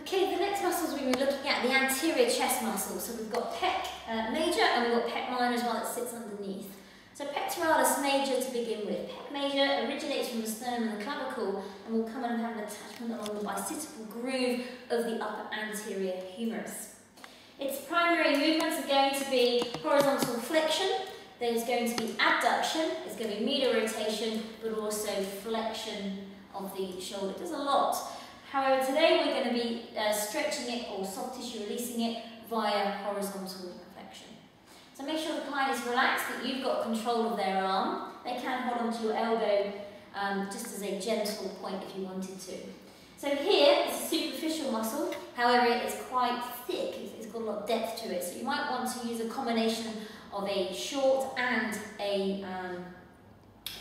Okay, the next muscles we're looking at the anterior chest muscles. So we've got pec major and we've got pec minor as well that sits underneath. So pectoralis major to begin with. Pec major originates from the sternum and the clavicle and will come and have an attachment along the bicipital groove of the upper anterior humerus. Its primary movements are going to be horizontal flexion, there's going to be abduction, there's going to be medial rotation, but also flexion of the shoulder. It does a lot. However, today we're going to be stretching it or soft tissue releasing it via horizontal flexion. So make sure the client is relaxed, that you've got control of their arm. They can hold onto your elbow just as a gentle point if you wanted to. So here it's a superficial muscle, however it's quite thick, it's got a lot of depth to it. So you might want to use a combination of a short and a,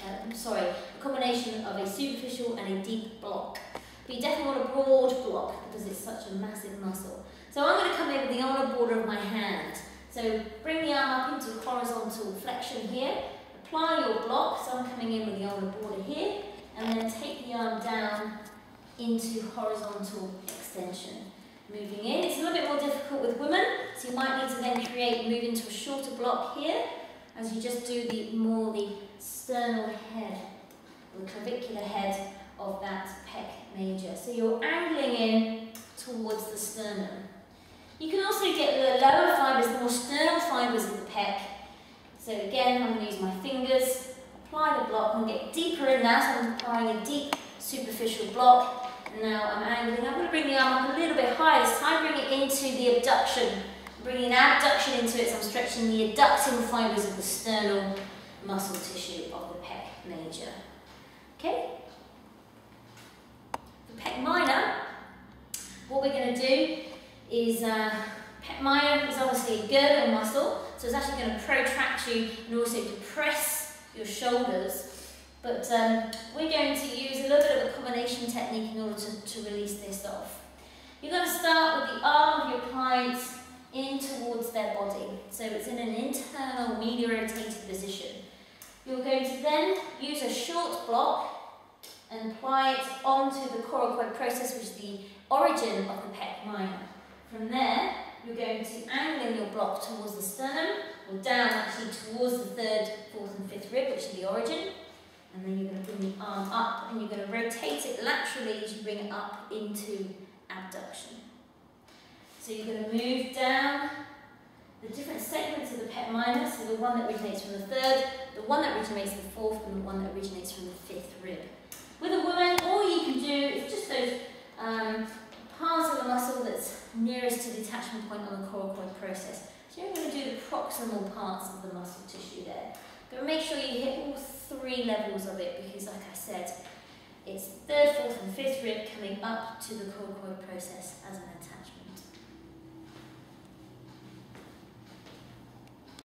a combination of a superficial and a deep block. But you definitely want a broad block because it's such a massive muscle. So I'm going to come in with the outer border of my hand. So bring the arm up into horizontal flexion here, apply your block, so I'm coming in with the outer border here, and then take the arm down into horizontal extension. Moving in, it's a little bit more difficult with women, so you might need to then move into a shorter block here, as you just do the sternal head, or the clavicular head of that pec major. So you're angling in towards the sternum. You can also get the lower fibres, the more sternal fibres of the pec. So again, I'm going to use my fingers, apply the block, and get deeper in now, so I'm applying a deep superficial block. Now I'm angling, I'm going to bring the arm up a little bit higher this time, bring it into the abduction. Bringing an abduction into it, so I'm stretching the adducting fibres of the sternal muscle tissue of the pec major. Okay? For pec minor, what we're going to do is, pec minor is obviously a girdle muscle, so it's actually going to protract you and also depress your shoulders. But we're going to use a little bit of a combination technique in order to release this off. You're going to start with the arm of your client in towards their body, so it's in an internal medial rotated position. You're going to then use a short block and apply it onto the coracoid process, which is the origin of the pec minor. From there, you're going to angle in your block towards the sternum, or down actually towards the 3rd, 4th and 5th rib, which is the origin. And then you're going to bring the arm up and you're going to rotate it laterally as you bring it up into abduction. So you're going to move down the different segments of the pec minor, so the one that originates from the 3rd, the one that originates from the 4th, and the one that originates from the 5th rib. With a woman, all you can do is just those parts of the muscle that's nearest to the attachment point on the coracoid process. So you're going to do the proximal parts of the muscle tissue there. But make sure you hit all 3 levels of it, because like I said, it's 3rd, 4th and 5th rib coming up to the coracoid process as an attachment.